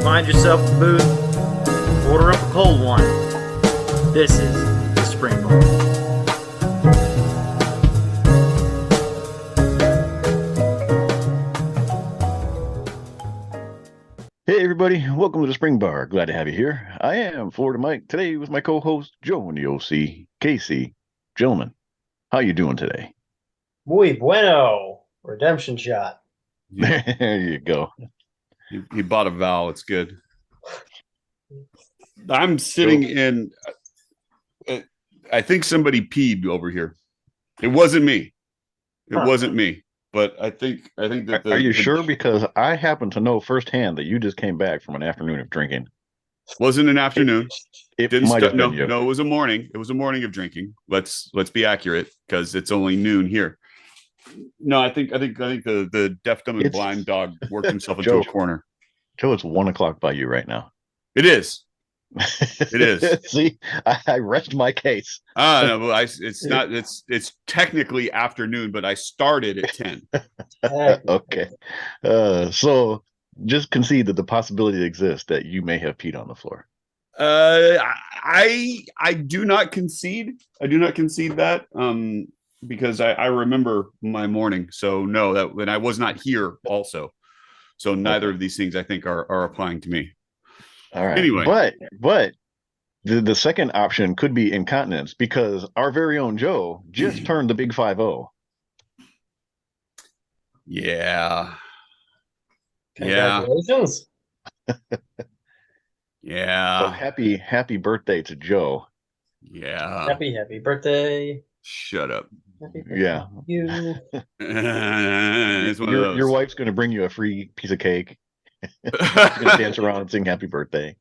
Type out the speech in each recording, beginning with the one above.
Find yourself a booth, order up a cold one. This is the Spring Bar. Hey everybody, welcome to the Spring Bar. Glad to have you here. I am Florida Mike. Today with my co-host Joe and the OC, Casey. Gentlemen, how you doing today? Muy bueno. Redemption shot. Yeah. There you go. He bought a vowel. It's good. I'm sitting in. I think somebody peed over here. It wasn't me. It wasn't me. But I think that. Are you sure? Because I happen to know firsthand that you just came back from an afternoon of drinking. Wasn't an afternoon. It might have been you. No, it was a morning. It was a morning of drinking. Let's be accurate because it's only noon here. No, I think the deaf, dumb, and blind dog worked himself into a corner. Joe, it's 1 o'clock by you right now. It is. It is. See, I rest my case. No, but it's not. It's technically afternoon, but I started at 10. Okay. So just concede that the possibility exists that you may have peed on the floor. I do not concede. I do not concede that. Because I remember my morning. So no, that when I was not here also. So neither of these things I think are applying to me. All right. Anyway. But the second option could be incontinence because our very own Joe just turned the big 5-0. Yeah. Congratulations. Yeah. So happy birthday to Joe. Yeah. Happy birthday. Shut up. Yeah. You. It's one of those. Your wife's going to bring you a free piece of cake. She's going to dance around and sing happy birthday.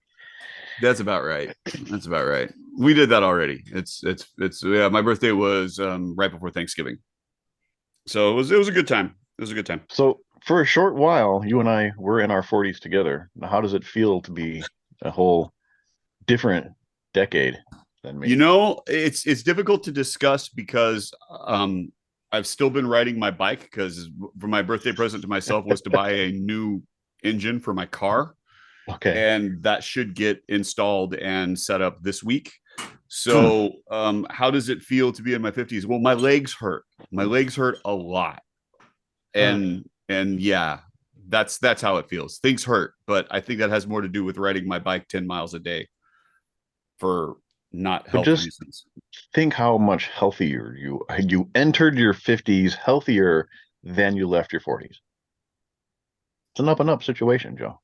That's about right. That's about right. We did that already. It's yeah, my birthday was right before Thanksgiving. So it was a good time. It was a good time. So for a short while, you and I were in our 40s together. Now, how does it feel to be a whole different decade than me? You know, it's difficult to discuss because I've still been riding my bike because for my birthday present to myself was to buy a new engine for my car. Okay. And that should get installed and set up this week. So how does it feel to be in my 50s? Well, my legs hurt. My legs hurt a lot. And yeah, that's how it feels. Things hurt, but I think that has more to do with riding my bike 10 miles a day for not health reasons. Think how much healthier you entered your 50s healthier than you left your 40s. It's an up and up situation, Joe.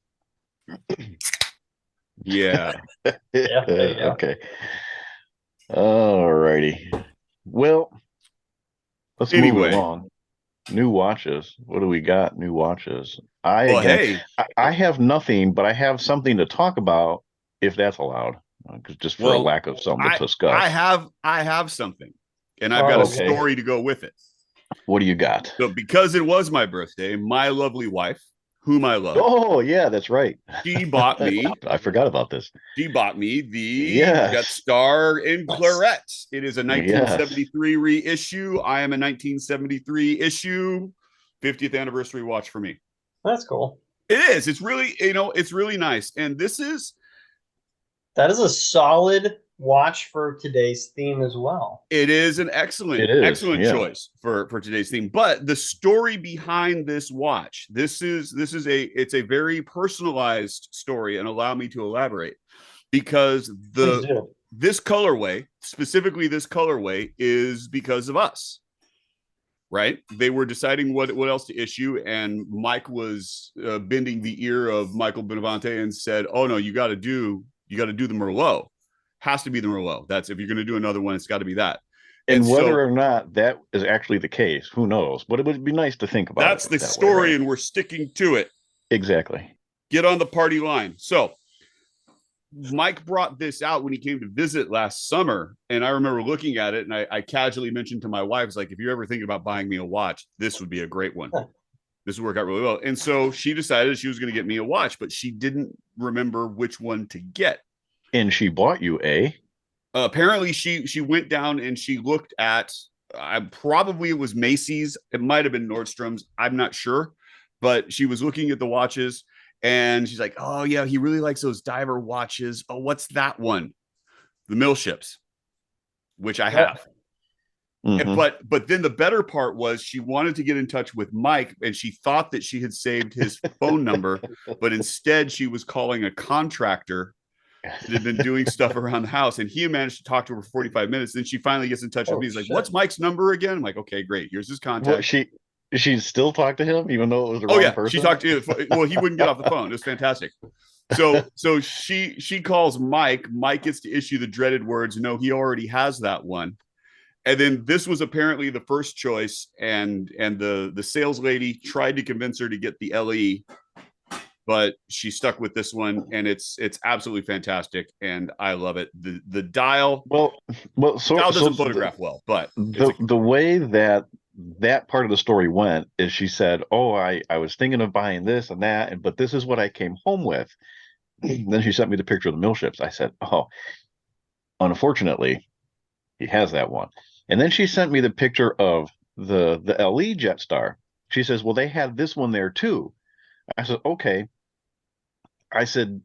Yeah. Okay. All righty. Well, let's move along. New watches. What do we got? New watches. I have nothing, but I have something to talk about if that's allowed. Just for a lack of something to discuss. I have something, and I've got a story to go with it. What do you got? So because it was my birthday, my lovely wife, whom I love. Oh, yeah, that's right. She bought me. I forgot about this. She bought me the Got Star in Claret. It is a 1973 reissue. I am a 1973 issue. 50th anniversary watch for me. That's cool. It is. It's really, it's really nice. And that is a solid watch for today's theme as well. It is an excellent choice for today's theme. But the story behind this watch, it's a very personalized story, and allow me to elaborate because this colorway, specifically this colorway, is because of us. Right? They were deciding what else to issue, and Mike was bending the ear of Michael Benavente and said, "Oh no, you got to do the Merlot. Has to be the Merlot. That's if you're going to do another one, it's got to be that." And whether or not that is actually the case, who knows? But it would be nice to think about. That's the story, and we're sticking to it. Exactly. Get on the party line. So Mike brought this out when he came to visit last summer, and I remember looking at it, and I casually mentioned to my wife, "It's like, if you're ever thinking about buying me a watch, this would be a great one. This would work out really well." And so she decided she was going to get me a watch, but she didn't remember which one to get. And she bought you a? Apparently, she went down and she looked at, probably it was Macy's. It might have been Nordstrom's. I'm not sure. But she was looking at the watches, And she's like, oh yeah, he really likes those diver watches. Oh, what's that one? The mill ships, which I have. Mm-hmm. But then the better part was she wanted to get in touch with Mike, and she thought that she had saved his phone number, but instead she was calling a contractor that had been doing stuff around the house, and he managed to talk to her for 45 minutes. Then she finally gets in touch with me. He's like, what's Mike's number again? I'm like, okay, great. Here's his contact. Well, she still talked to him even though it was the wrong person? She talked to him. Well, he wouldn't get off the phone. It was fantastic. So she calls Mike. Mike gets to issue the dreaded words, no, he already has that one. And then this was apparently the first choice, and the sales lady tried to convince her to get the LE, but she stuck with this one, and it's absolutely fantastic, and I love it. The dial, so dial doesn't photograph well, but the way that part of the story went is she said, "Oh, I was thinking of buying this and that, but this is what I came home with." Then she sent me the picture of the mill ships. I said, "Oh, unfortunately, he has that one." And then she sent me the picture of the LE Jetstar. She says, well, they had this one there too. I said, okay. I said,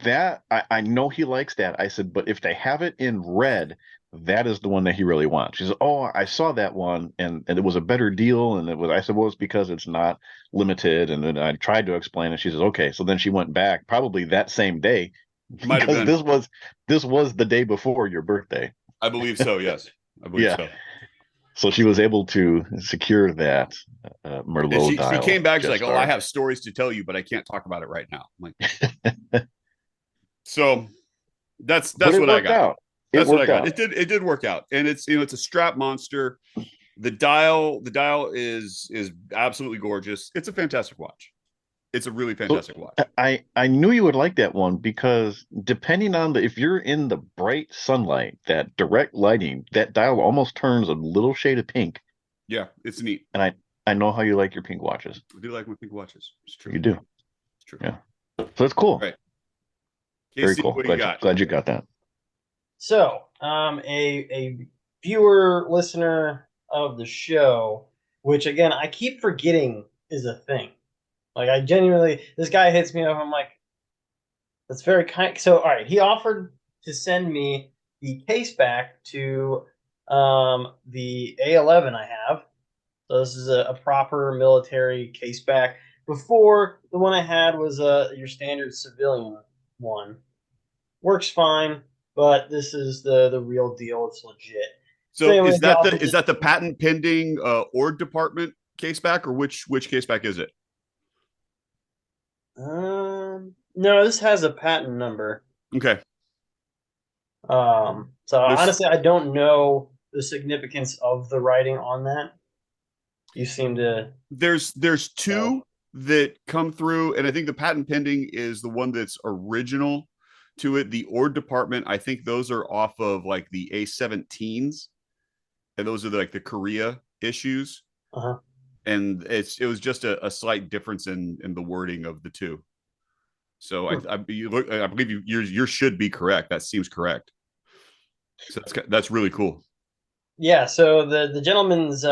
that I know he likes that. I said, but if they have it in red, that is the one that he really wants. She said, oh, I saw that one and it was a better deal. And I said, well, it's because it's not limited. And then I tried to explain it. She says, okay. So then she went back probably that same day, because this was the day before your birthday. I believe so. Yes. I believe so. So she was able to secure that Merlot dial. She came back. She's like, "Oh, I have stories to tell you, but I can't talk about it right now." I'm like, so that's what I got. That's what I got. It did work out, and it's it's a strap monster. The dial is absolutely gorgeous. It's a fantastic watch. It's a really fantastic watch. I knew you would like that one because depending on if you're in the bright sunlight, that direct lighting, that dial almost turns a little shade of pink. Yeah, it's neat. And I know how you like your pink watches. I do like my pink watches. It's true. You do. It's true. Yeah. So it's cool. Right. Very cool. Glad you got that. So, a viewer, listener of the show, which again I keep forgetting is a thing. Like, I genuinely, this guy hits me up. I'm like, that's very kind. So, all right, he offered to send me the case back to the A11 I have. So this is a proper military case back. Before, the one I had was your standard civilian one. Works fine, but this is the real deal. It's legit. So anyway, is that the patent pending Ord Department case back, or which case back is it? No, this has a patent number. Okay. So honestly, I don't know the significance of the writing on that. You seem to. There's two that come through, and I think the patent pending is the one that's original to it. The Ord Department, I think those are off of like the A17s, and those are like the Korea issues. Uh-huh. And it was just a slight difference in the wording of the two. So I believe yours should be correct. That seems correct. So that's really cool. Yeah. So the gentleman's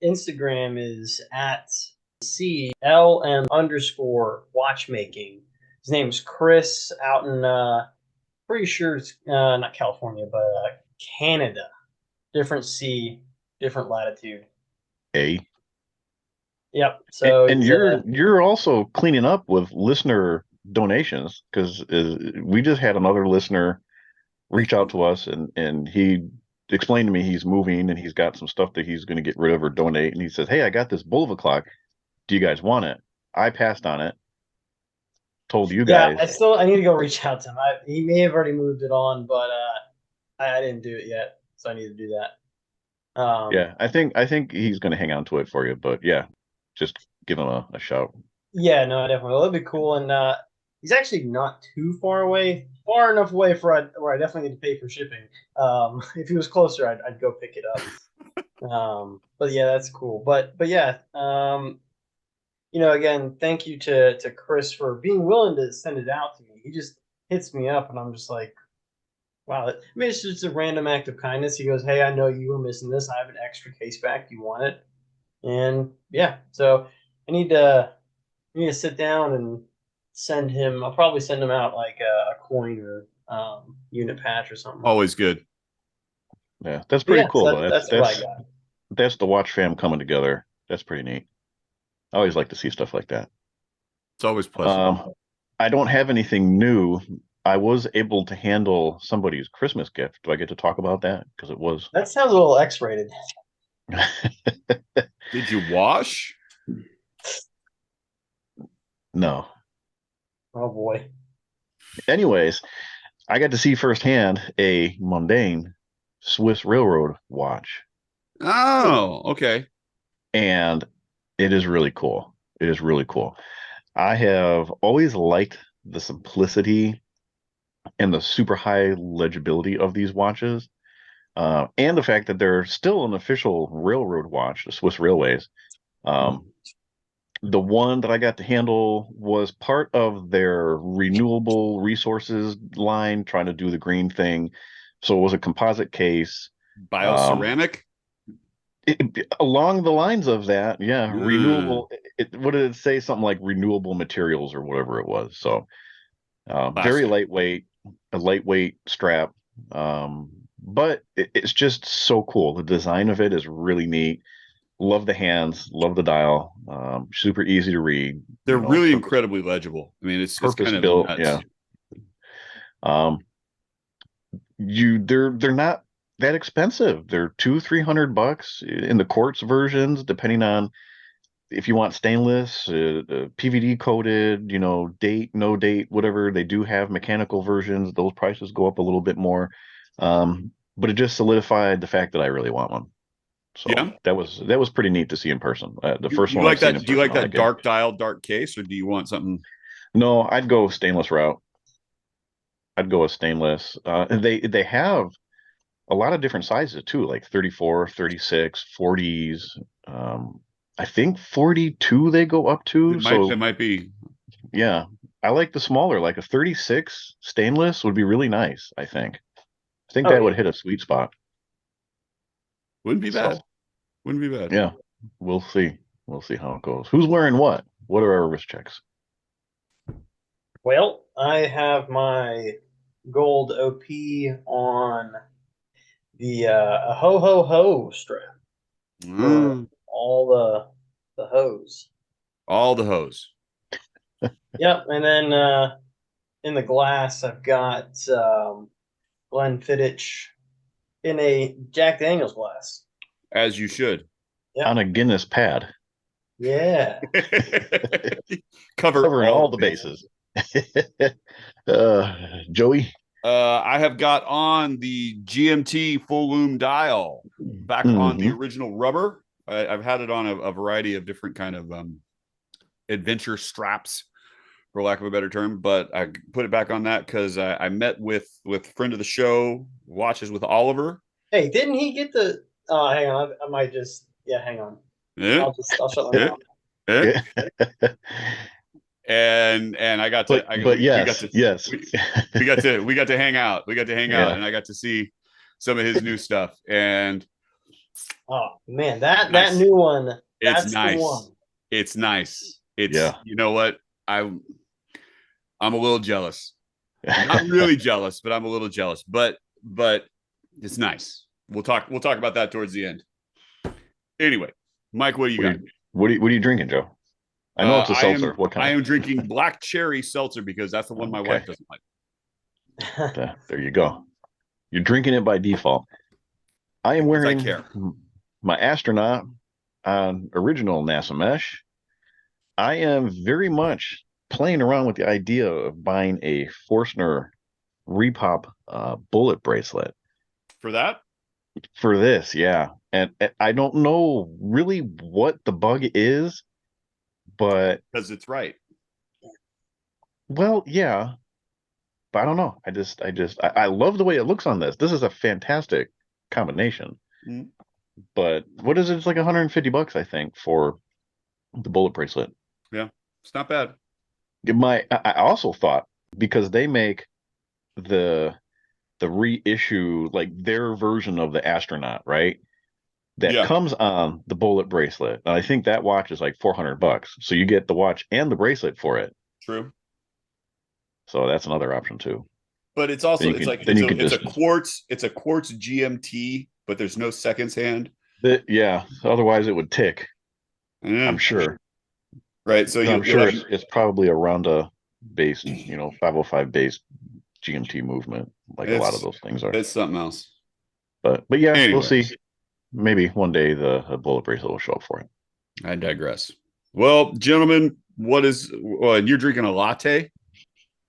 Instagram is at CLM_watchmaking. His name's Chris, out in pretty sure it's not California, but Canada. Different C, different latitude. A. Yep. So and you're also cleaning up with listener donations, because we just had another listener reach out to us, and he explained to me he's moving and he's got some stuff that he's going to get rid of or donate, and he says, hey, I got this Bulova clock, do you guys want it? I passed on it, told you guys. I need to go reach out to him. He may have already moved it on, but I didn't do it yet, so I need to do that. Yeah, I think he's going to hang on to it for you, but yeah, just give him a shout. Yeah, no, definitely. That'd be cool. And he's actually not too far enough away where I definitely need to pay for shipping. If he was closer, I'd go pick it up. But yeah, that's cool. But yeah, again, thank you to Chris for being willing to send it out to me. He just hits me up, and I'm just like, wow. I mean, it's just a random act of kindness. He goes, hey, I know you were missing this. I have an extra case back. Do you want it? And yeah, so I need to sit down and send him. I'll probably send him out like a coin or unit patch or something. Always good. Yeah, that's pretty cool. So that's what I got. That's the watch fam coming together. That's pretty neat. I always like to see stuff like that. It's always pleasant. I don't have anything new. I was able to handle somebody's Christmas gift. Do I get to talk about that? Because it was. That sounds a little X-rated. Did you wash? No. Oh boy. Anyways, I got to see firsthand a mundane Swiss railroad watch. Oh, okay. And it is really cool. It is really cool. I have always liked the simplicity and the super high legibility of these watches, and the fact that they're still an official railroad watch, the Swiss Railways. The one that I got to handle was part of their renewable resources line, trying to do the green thing. So it was a composite case. Bioceramic? Along the lines of that, yeah. Renewable. What did it say? Something like renewable materials or whatever it was. So very lightweight, a lightweight strap. But it's just so cool. The design of it is really neat. Love the hands, love the dial. Super easy to read. They're really incredibly legible. I mean, it's kind of built. nuts. Yeah. They're not that expensive. They're $200-300 in the quartz versions, depending on if you want stainless, PVD coated, date, no date, whatever. They do have mechanical versions. Those prices go up a little bit more. But it just solidified the fact that I really want one. So yeah, that was pretty neat to see in person. The first one. Like that? Do you like that dark dial, dark case, or do you want something? No, I'd go stainless route. I'd go with stainless. They have a lot of different sizes too, like 34, 36, 40s. I think 42 they go up to. It might be. Yeah, I like the smaller, like a 36 stainless would be really nice. I think that would hit a sweet spot. Wouldn't be bad. Wouldn't be bad. Yeah, we'll see. We'll see how it goes. Who's wearing what? What are our wrist checks? Well, I have my gold OP on the ho ho ho strap. All the hose. All the hose. Yep, and then in the glass I've got Glenfiddich in a Jack Daniels glass. As you should. Yep. On a Guinness pad. Yeah. Covering all the bases. Joey? I have got on the GMT full loom dial back on the original rubber. I've had it on a variety of different kind of adventure straps, for lack of a better term, but I put it back on that because I met with friend of the show, Watches with Oliver. Hey, didn't he get the? Hang on, I might just hang on. Yeah. I'll shut my mouth. Yeah. And I got to, yes, we got to hang out. We got to hang out, and I got to see some of his new stuff. And oh man, that new one, it's nice. The one. It's nice. It's you know what, I'm a little jealous. Not really jealous, but I'm a little jealous. But it's nice. We'll talk about that towards the end. Anyway, Mike, what do you got? What are you drinking, Joe? I know it's a seltzer. What kind? I am drinking black cherry seltzer because that's the one my wife doesn't like. There you go. You're drinking it by default. I am wearing my astronaut on original NASA mesh. I am very much playing around with the idea of buying a Forstner Repop bullet bracelet. For that? For this, yeah. And I don't know really what the bug is, but because it's right. Well, yeah, but I don't know. I love the way it looks on this. This is a fantastic combination. Mm-hmm. But what is it? It's like $150, I think, for the bullet bracelet. Yeah, it's not bad. I also thought, because they make the reissue, like their version of the astronaut, right? That comes on the bullet bracelet. And I think that watch is like $400. So you get the watch and the bracelet for it. True. So that's another option too. But it's also Then you it's can- like then you can it's a distance. quartz GMT, but there's no seconds hand. Yeah. Otherwise, it would tick. Yeah. I'm sure. Right. So I'm you'll sure have, it's probably a Ronda based, 505 based GMT movement, like a lot of those things are. it's something else. But yeah, we'll Anyways. see. Maybe one day the bullet bracelet will show up for it. I digress. Well, gentlemen, you're drinking a latte?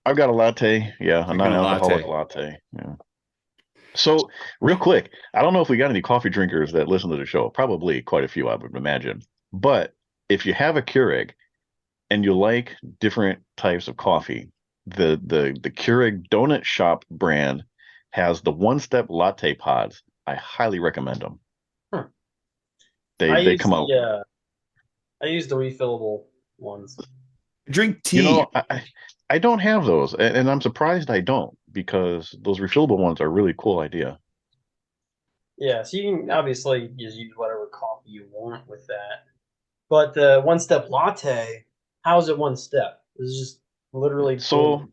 I've got a latte. Yeah, a Drinking a non-alcoholic latte. Yeah. So real quick, I don't know if we got any coffee drinkers that listen to the show. Probably quite a few, I would imagine. But if you have a Keurig and you like different types of coffee, the Keurig Donut Shop brand has the one-step latte pods. I highly recommend them. They come out. Yeah, I use the refillable ones. Drink tea. I don't have those, and I'm surprised I don't, because those refillable ones are a really cool idea. Yeah, so you can obviously just use whatever coffee you want with that. But the one-step latte, how is it one step? It's just literally so.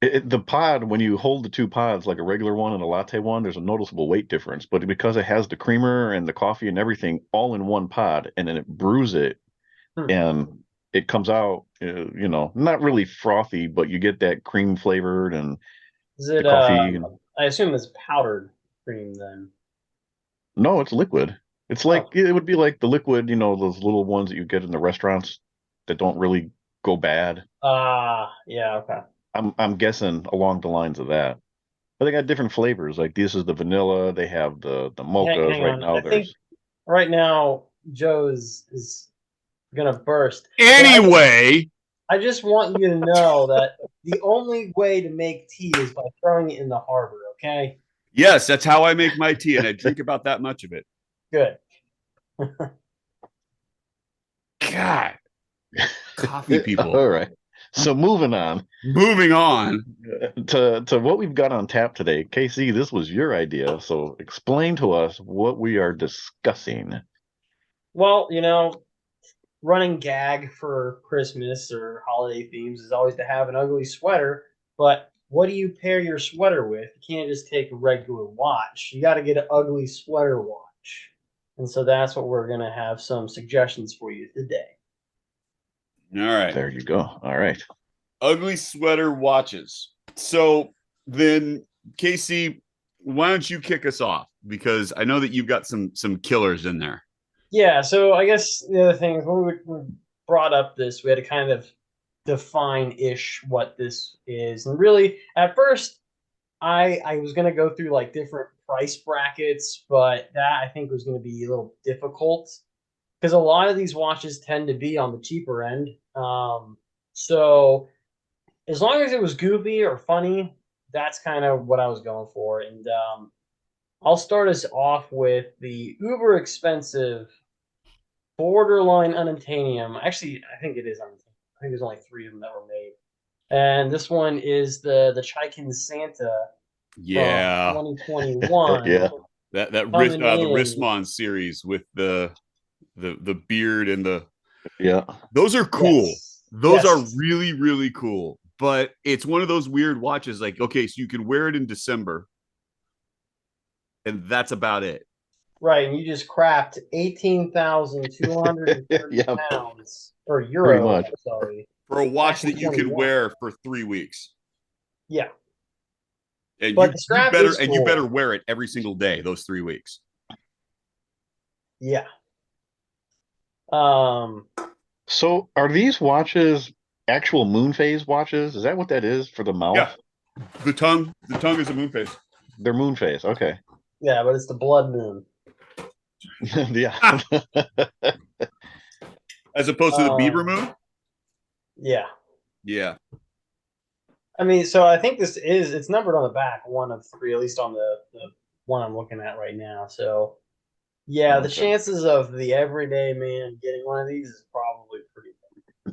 The pod, when you hold the two pods, like a regular one and a latte one, there's a noticeable weight difference. But because it has the creamer and the coffee and everything all in one pod, and then it brews it, and it comes out, not really frothy, but you get that cream flavored and the coffee. I assume it's powdered cream then. No, it's liquid. It's like it would be like the liquid, those little ones that you get in the restaurants that don't really go bad. Yeah, okay. I'm guessing along the lines of that. But they got different flavors. Like this is the vanilla. They have the mochas hang now. I think right now Joe's is gonna burst. Anyway, I just want you to know that the only way to make tea is by throwing it in the harbor. Okay. Yes, that's how I make my tea, and I drink about that much of it. Good. God, coffee people. All right. So moving on to what we've got on tap today. KC, this was your idea, so explain to us what we are discussing. Well, running gag for Christmas or holiday themes is always to have an ugly sweater, but what do you pair your sweater with? You can't just take a regular watch. You got to get an ugly sweater watch. And so that's what we're going to have some suggestions for you today. All right. There you go. All right. Ugly sweater watches. So then, Casey, why don't you kick us off? Because I know that you've got some killers in there. Yeah, so I guess the other thing is when we brought up this, we had to kind of define-ish what this is. And really, at first, I was going to go through like different price brackets, but that I think was going to be a little difficult because a lot of these watches tend to be on the cheaper end. So as long as it was goofy or funny, that's kind of what I was going for. And I'll start us off with the uber expensive borderline unobtainium. Actually, I think it is unobtainium. I think there's only 3 of them that were made. And this one is the Chaikin Santa. Yeah. 2021. Yeah. The Rismon series with the beard and the those are cool. Yes. Those are really, really cool. But it's one of those weird watches, like, okay, so you can wear it in December, and that's about it. Right, and you just crapped 18,230 pounds or euro. Pretty much. Sorry, for a watch that you can wear for 3 weeks. Yeah, and but the strap is cool. You better wear it every single day those 3 weeks. Yeah. So are these watches actual moon phase watches? Is that what that is for the mouth? Yeah. The tongue is a moon phase. They're moon phase. Okay. Yeah, but it's the blood moon. Yeah. As opposed to the Beaver moon? Yeah. Yeah. I mean, so I think it's numbered on the back, 1 of 3, at least on the one I'm looking at right now. So yeah, the chances of the everyday man getting one of these is probably pretty low.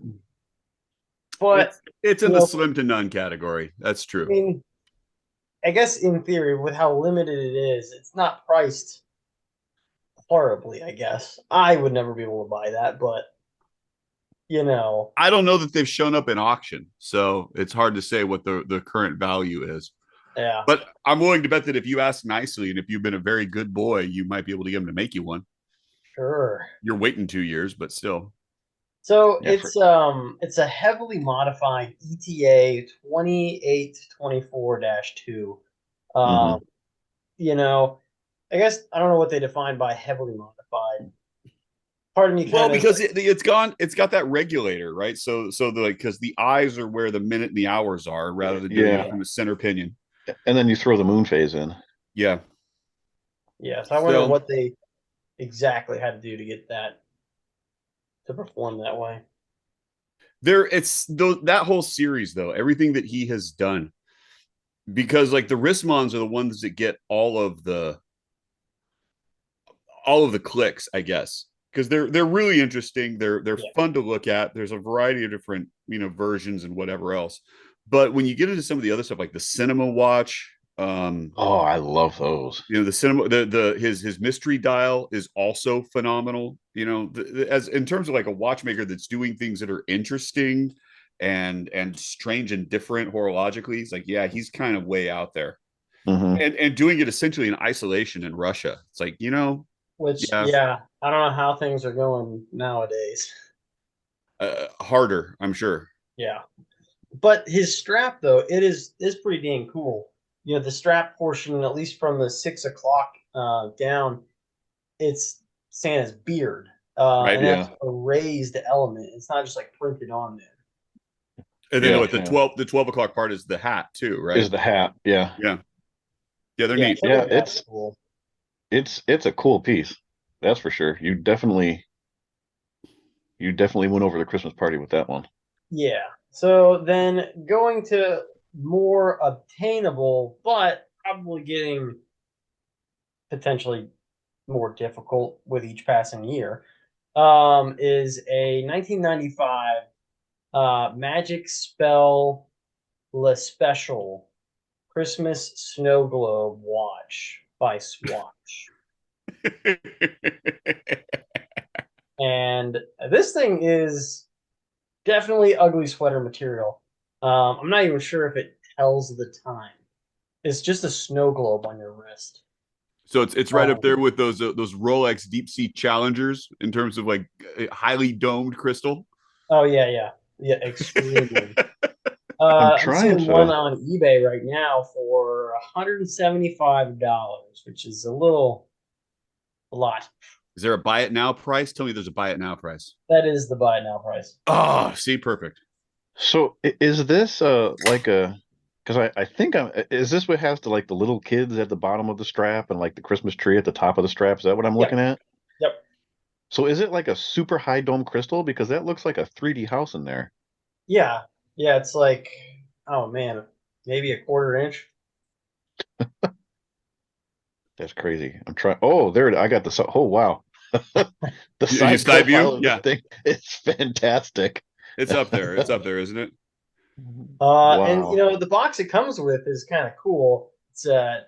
But it's in the slim to none category. That's true. I mean, I guess in theory, with how limited it is, it's not priced horribly, I guess. I would never be able to buy that, but you know. I don't know that they've shown up in auction, so it's hard to say what the current value is. Yeah. But I'm willing to bet that if you ask nicely and if you've been a very good boy, you might be able to get him to make you one. Sure. You're waiting 2 years, but still. So it's a heavily modified ETA 2824-2. You know, I guess I don't know what they define by heavily modified. Pardon me. Well, because it's got that regulator, right? So because the eyes are where the minute and the hours are, rather than doing it from the center pinion. And then you throw the moon phase in. Yeah. Yeah. So I wonder what they exactly had to do to get that to perform that way. That whole series though, everything that he has done, because like the Wristmons are the ones that get all of the clicks, I guess, because they're really interesting. They're fun to look at. There's a variety of different versions and whatever else. But when you get into some of the other stuff like the Cinema Watch, I love those. The cinema, his mystery dial is also phenomenal. As in terms of like a watchmaker that's doing things that are interesting and strange and different horologically, he's like, yeah, he's kind of way out there, and doing it essentially in isolation in Russia. It's like which I don't know how things are going nowadays. Harder, I'm sure. Yeah, but his strap though, it is pretty dang cool. The strap portion, at least from the 6 o'clock down, it's Santa's beard. Right, and that's a raised element. It's not just like printed on there. And then the 12 o'clock part is the hat too, right? Is the hat, yeah. Yeah, they're neat. Yeah, it's cool. It's a cool piece. That's for sure. You definitely went over the Christmas party with that one. Yeah. So then going to more obtainable, but probably getting potentially more difficult with each passing year, is a 1995 Magic Spell Le Special Christmas Snow Globe watch by Swatch. And this thing is definitely ugly sweater material. I'm not even sure if it tells the time. It's just a snow globe on your wrist. So it's right up there with those Rolex Deep Sea Challengers in terms of like highly domed crystal. Oh yeah, extremely. I'm seeing one on eBay right now for $175, which is a lot. Is there a buy it now price? Tell me there's a buy it now price. That is the buy it now price. Oh, see, perfect. So is this like a? Because I think is this what has like the little kids at the bottom of the strap and like the Christmas tree at the top of the strap? Is that what I'm looking at? Yep. So is it like a super high dome crystal? Because that looks like a 3D house in there. Yeah. It's like, oh man, maybe a 1/4 inch. That's crazy. I'm trying. Oh, there. I got the. Oh, wow. The side view. Yeah, thing, it's fantastic. It's up there. It's up there, isn't it? Wow. And the box it comes with is kind of cool. It's a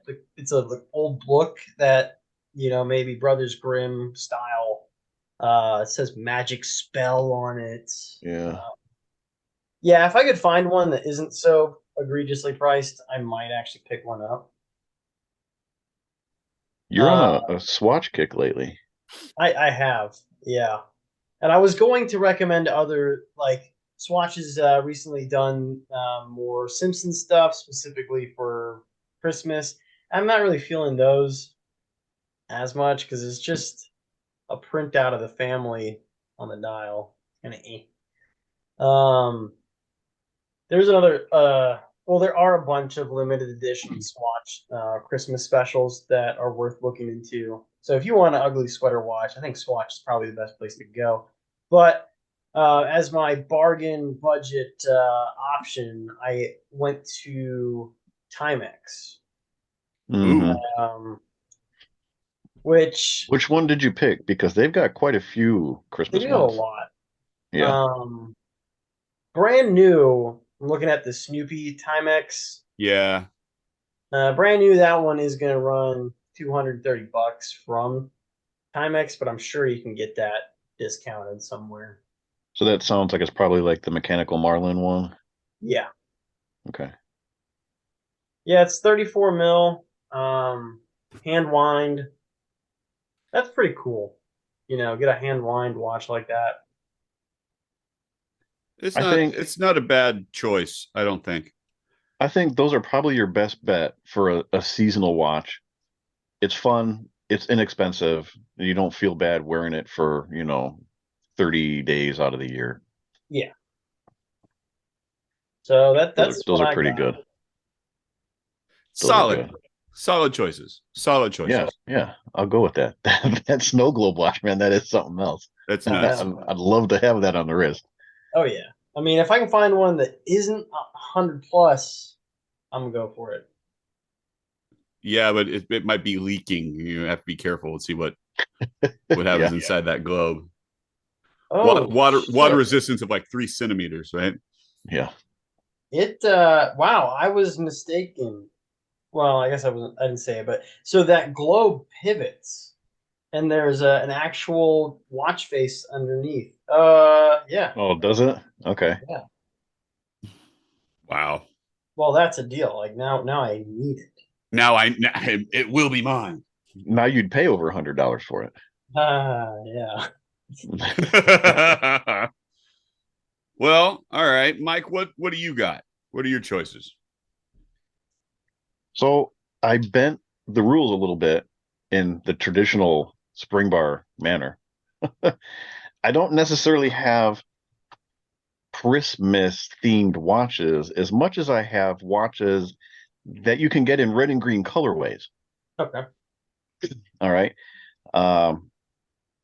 old book that maybe Brothers Grimm style. It says Magic Spell on it. Yeah. Yeah, if I could find one that isn't so egregiously priced, I might actually pick one up. You're on a Swatch kick lately. I have, yeah. And I was going to recommend other, like, Swatch has recently done more Simpsons stuff, specifically for Christmas. I'm not really feeling those as much because it's just a printout of the family on the dial. Kind of There's another there are a bunch of limited edition Swatch Christmas specials that are worth looking into. So if you want an ugly sweater watch, I think Swatch is probably the best place to go. But as my bargain budget option, I went to Timex. Which one did you pick? Because they've got quite a few Christmas ones. They do a lot. Yeah. Brand new. I'm looking at the Snoopy Timex. Yeah. Brand new. That one is going to run $230 from Timex, but I'm sure you can get that discounted somewhere. So that sounds like it's probably like the mechanical Marlin one. Yeah. Okay. Yeah, it's 34 mil, hand wind. That's pretty cool. Get a hand wind watch like that. It's not a bad choice, I don't think. I think those are probably your best bet for a seasonal watch. It's fun, it's inexpensive, and you don't feel bad wearing it for, 30 days out of the year. Yeah. So that's those what are I pretty got. good. Solid. Solid choices. Solid choices. Yeah, I'll go with that. That snow globe watch, man, that is something else. That's nuts. I'd love to have that on the wrist. Oh yeah. I mean, if I can find one that isn't 100 plus, I'm gonna go for it. Yeah, but it might be leaking. You have to be careful and see what happens inside that globe. Oh, water resistance of like 3 centimeters, right? Yeah. Wow, I was mistaken. Well, I guess I didn't say it, but so that globe pivots, and there's an actual watch face underneath. Yeah. Oh, does it? Okay. Yeah. Wow. Well, that's a deal. Like now I need it. Now it will be mine. Now you'd pay over $100 for it. Yeah. Well, all right, Mike. What do you got? What are your choices? So I bent the rules a little bit in the traditional spring bar manner. I don't necessarily have Christmas themed watches as much as I have watches that you can get in red and green colorways. Okay. All right. I'm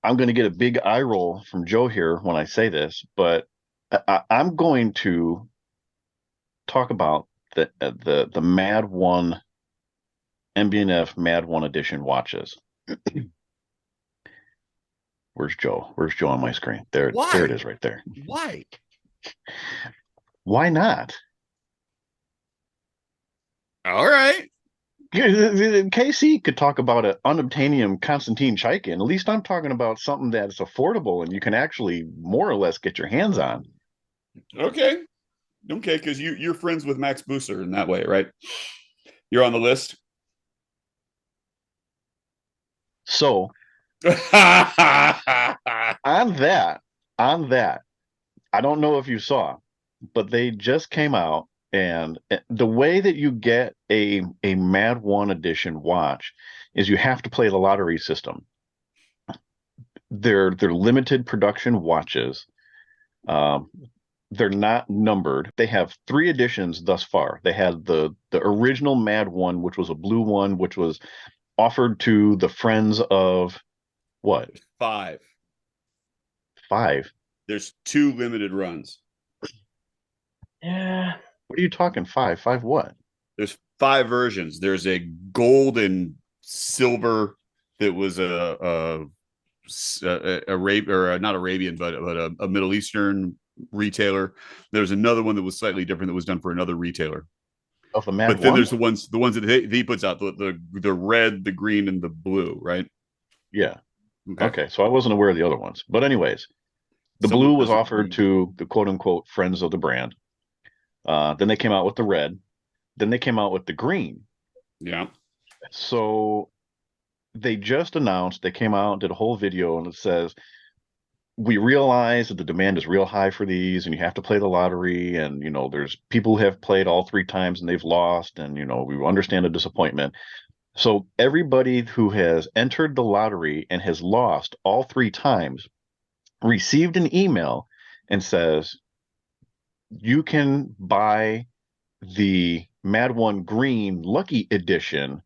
going to get a big eye roll from Joe here when I say this, but I'm going to talk about the Mad One MB&F Mad One Edition watches. Where's Joe? Where's Joe on my screen? There it is right there. Why? Why not? All right. KC could talk about an unobtainium Constantine Chaikin. At least I'm talking about something that's affordable and you can actually more or less get your hands on. Okay, because you're friends with Max Booster in that way, right? You're on the list. So on that, I don't know if you saw, but they just came out, and the way that you get a Mad One Edition watch is you have to play the lottery system. They're limited production watches. They're not numbered. They have 3 editions thus far. They had the original Mad One, which was a blue one, which was offered to the friends of what? 5. There's 2 limited runs. Yeah. What are you talking? 5 what? There's 5 versions. There's a gold and silver that was a not Arabian, but a Middle Eastern retailer. There's another one that was slightly different that was done for another retailer. Of the Mad But then One? there's the ones that he puts out, the red, the green, and the blue, right? Yeah. Okay. So I wasn't aware of the other ones. But anyways, the blue was offered to the quote unquote friends of the brand. Then they came out with the red. Then they came out with the green. Yeah. So they just announced, they came out, did a whole video, and it says, we realize that the demand is real high for these, and you have to play the lottery, and there's people who have played all 3 times and they've lost, and we understand the disappointment. So everybody who has entered the lottery and has lost all 3 times received an email and says, you can buy the Mad One Green Lucky Edition,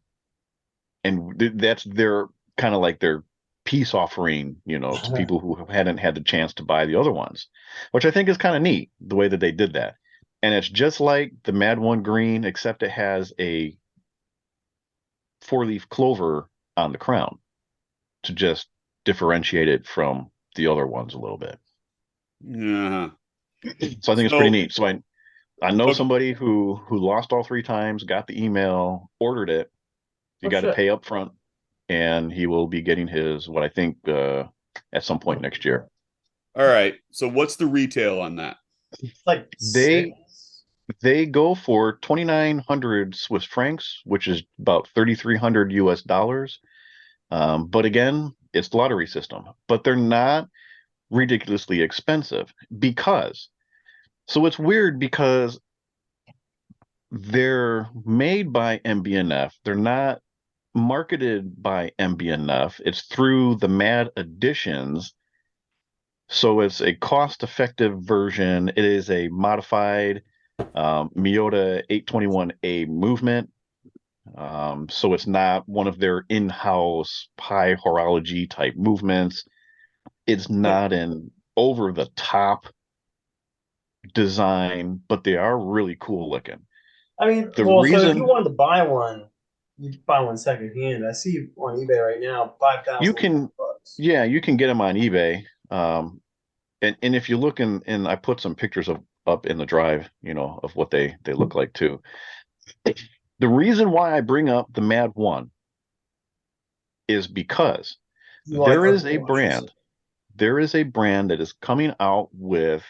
and that's their kind of like their peace offering, to people who hadn't had the chance to buy the other ones, which I think is kind of neat the way that they did that. And it's just like the Mad One Green, except it has a 4-leaf clover on the crown to just differentiate it from the other ones a little bit. Yeah. So I think it's pretty neat. So I know somebody who lost all 3 times, got the email, ordered it. You got to pay up front, and he will be getting his, what I think, at some point next year. All right. So what's the retail on that? It's like they go for 2,900 Swiss francs, which is about 3,300 US dollars. But again, it's the lottery system, but they're not ridiculously expensive so it's weird because they're made by MBNF. They're not marketed by MBNF. It's through the Mad Editions. So it's a cost-effective version. It is a modified Miyota 821A movement. So it's not one of their in-house high horology type movements. It's not an over-the-top design, but they are really cool looking. I mean, so if you wanted to buy one, you buy one secondhand. I see on eBay right now, $5,000. You can get them on eBay. And if you look in, I put some pictures up in the drive, of what they look like too. The reason why I bring up the Mad One is because there is a brand that is coming out with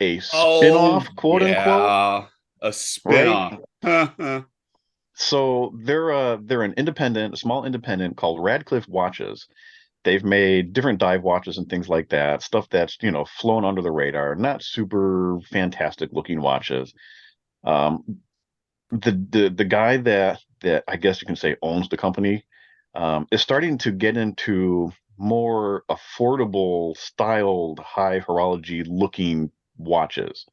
a spin-off, quote unquote. A spin-off. Right? So they're a small independent called Radcliffe Watches. They've made different dive watches and things like that, stuff that's flown under the radar, not super fantastic looking watches. The guy that I guess you can say owns the company is starting to get into more affordable styled high horology looking watches.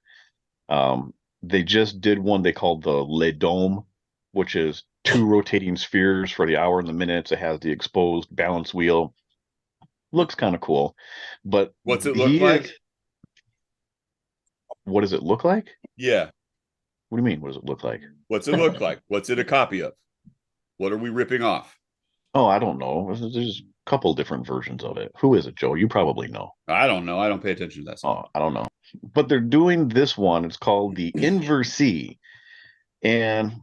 They just did one they called the Le Dome, which is 2 rotating spheres for the hour and the minutes. It has the exposed balance wheel. Looks kind of cool. But what's it look like? What does it look like? Yeah. What do you mean? What does it look like? What's it look like? What's it a copy of? What are we ripping off? Oh, I don't know. There's a couple different versions of it. Who is it, Joe? You probably know. I don't know. I don't pay attention to that stuff. Oh, I don't know. But they're doing this one. It's called the Inversee. And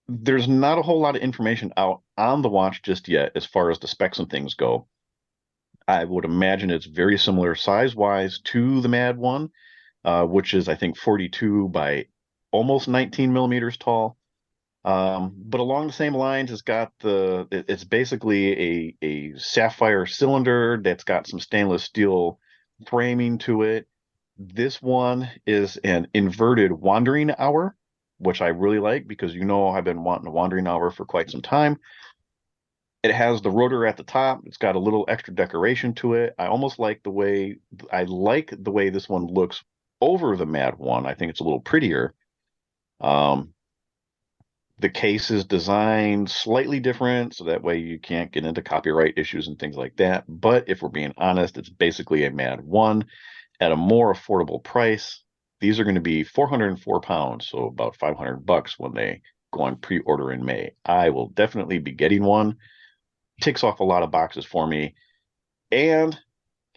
there's not a whole lot of information out on the watch just yet as far as the specs and things go. I would imagine it's very similar size-wise to the Mad One, which is, I think, 42 by almost 19 millimeters tall. But along the same lines, it's basically a sapphire cylinder that's got some stainless steel framing to it. This one is an inverted wandering hour, which I really like because I've been wanting a wandering hour for quite some time. It has the rotor at the top. It's got a little extra decoration to it. I like the way this one looks over the Mad One. I think it's a little prettier. The case is designed slightly different, so that way you can't get into copyright issues and things like that. But if we're being honest, it's basically a Mad One at a more affordable price. These are going to be 404 pounds, so about $500 when they go on pre-order in May. I will definitely be getting one. Ticks off a lot of boxes for me. And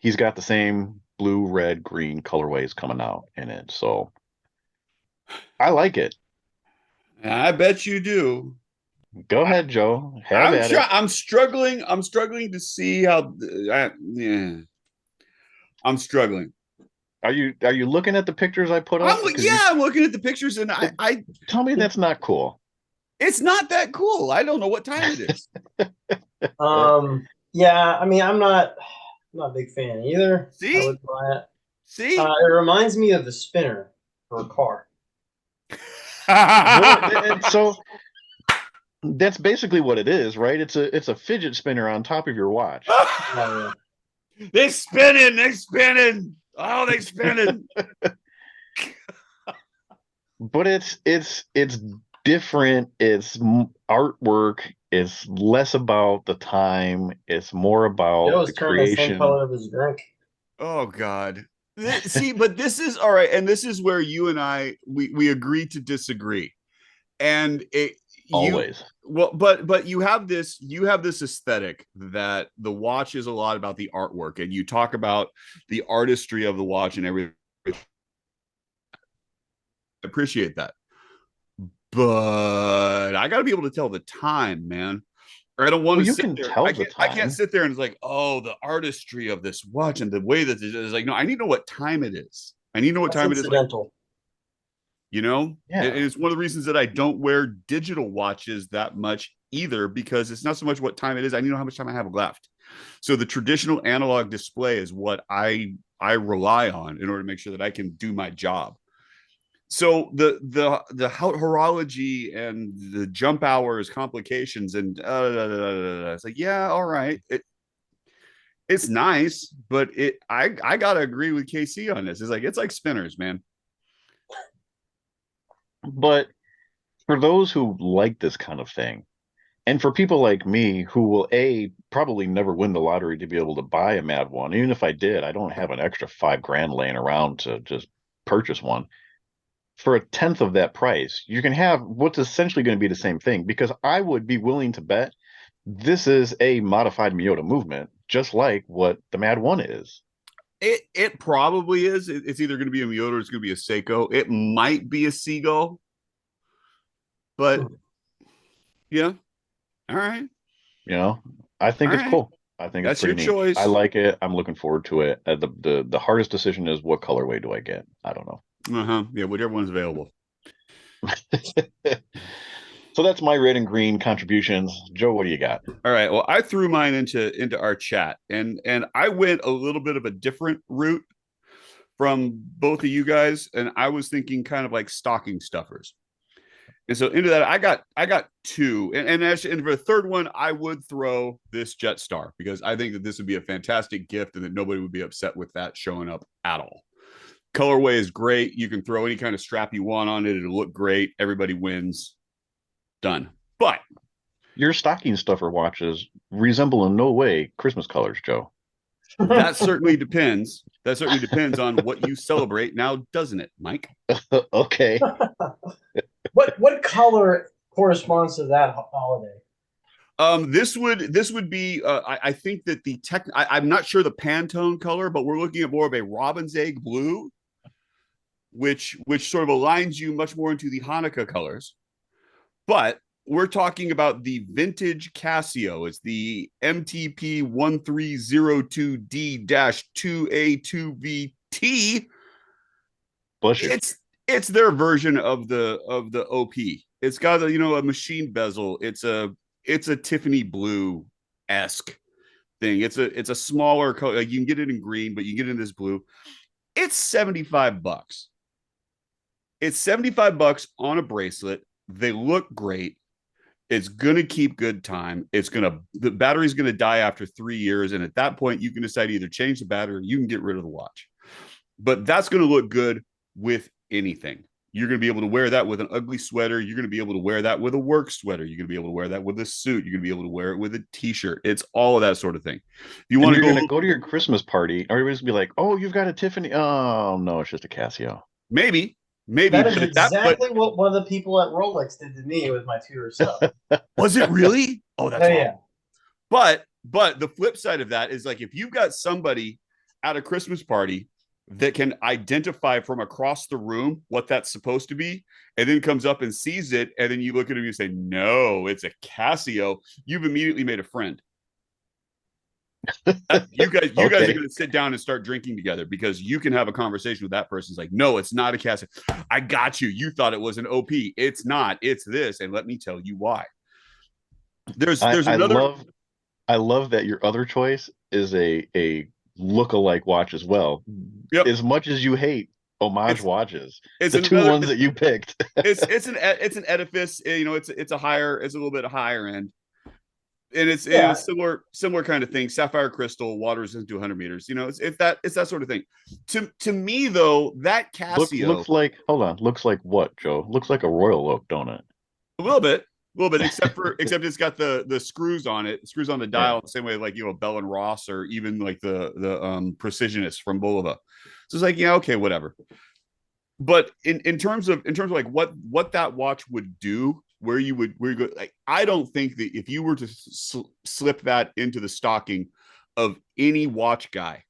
he's got the same blue, red, green colorways coming out in it. So I like it. I bet you do. Go ahead, Joe. Have at it. I'm struggling to see how. I'm struggling. Are you looking at the pictures I put up? I'm looking at the pictures, and I tell me that's not cool. It's not that cool. I don't know what time it is. Yeah, I mean, I'm not a big fan either. See? I would buy it. See? It reminds me of the spinner for a car. So that's basically what it is, right? It's a fidget spinner on top of your watch. They're spinning. Oh, they're spinning. But it's different. It's artwork. It's less about the time. It's more about the creation. The same color of his drink. Oh God. See, but this is all right, and this is where you and I we agree to disagree. And always. But you have this aesthetic that the watch is a lot about the artwork, and you talk about the artistry of the watch and everything. I appreciate that. But I got to be able to tell the time, man. or I don't want to sit can there. Tell I can't sit there and it's like, oh, the artistry of this watch and the way that it is like, no, I need to know what time it is. I need to know what time it is. Incidental. You know, yeah. And it's one of the reasons that I don't wear digital watches that much either, because it's not so much what time it is. I need to know how much time I have left. So the traditional analog display is what I rely on in order to make sure that I can do my job. So the horology and the jump hours, complications, and it's like, yeah, all right, it's nice, but I gotta agree with KC on this. It's like spinners, man. But for those who like this kind of thing, and for people like me who will probably never win the lottery to be able to buy a Mad One, even if I did, I don't have an extra $5,000 laying around to just purchase one. For a tenth of that price, you can have what's essentially going to be the same thing, because I would be willing to bet this is a modified Miyota movement, just like what the Mad One is. It probably is. It's either going to be a Miyota or it's going to be a Seiko. It might be a Seagull, but yeah, all right. You know, I think it's cool. I think that's it's pretty your choice. I like it. I'm looking forward to it. The hardest decision is what colorway do I get? I don't know. Yeah, whatever one's available. So that's my red and green contributions. Joe, what do you got? All right. Well, I threw mine into our chat, and I went a little bit of a different route from both of you guys, and I was thinking kind of like stocking stuffers. And so into that, I got two, and actually, and for the third one, I would throw this Jetstar, because I think that this would be a fantastic gift, and that nobody would be upset with that showing up at all. Colorway is great. You can throw any kind of strap you want on it. It'll look great. Everybody wins. Done. But your stocking stuffer watches resemble in no way Christmas colors, Joe. That certainly depends. That certainly depends on what you celebrate now, doesn't it, Mike? Okay. What color corresponds to that holiday? This would be. I think that I'm not sure the Pantone color, but we're looking at more of a robin's egg blue, which sort of aligns you much more into the Hanukkah colors. But we're talking about the vintage Casio. It's the MTP 1302D-2A2VT. It's their version of the OP. It's got a machine bezel. It's a Tiffany blue-esque thing. It's a smaller color. Like, you can get it in green, but you can get it in this blue. It's $75. It's $75 on a bracelet. They look great. It's gonna keep good time. The battery's gonna die after 3 years, and at that point, you can decide to either change the battery or you can get rid of the watch. But that's gonna look good with anything. You're gonna be able to wear that with an ugly sweater. You're gonna be able to wear that with a work sweater. You're gonna be able to wear that with a suit. You're gonna be able to wear it with a t-shirt. It's all of that sort of thing. If you want to go to your Christmas party, everybody's gonna be like, "Oh, you've got a Tiffany." Oh no, it's just a Casio. Maybe. That is exactly what one of the people at Rolex did to me with my Tudor stuff. Was it really? Oh, that's yeah. But the flip side of that is, like, if you've got somebody at a Christmas party that can identify from across the room what that's supposed to be, and then comes up and sees it, and then you look at him and you say, "No, it's a Casio," you've immediately made a friend. You guys are going to sit down and start drinking together, because you can have a conversation with that person. It's like, "No, it's not a Casio. I got you. You thought it was an OP. It's not. It's this, and let me tell you why." There's another. I love that your other choice is a look-alike watch as well. Yep. As much as you hate homage watches, it's the two ones that you picked. it's an edifice. It's a little bit higher end. And it's a similar kind of thing. Sapphire crystal, water resistant to 100 meters. It's that sort of thing. To me, though, that Casio looks like what, Joe? Looks like a Royal Oak, don't it? A little bit, except it's got the screws on it, screws on the dial, the same way like Bell and Ross, or even like the Precisionist from Bulova. So it's like, yeah, okay, whatever. But in terms of like what that watch would do, where you go, like, I don't think that if you were to slip that into the stocking of any watch guy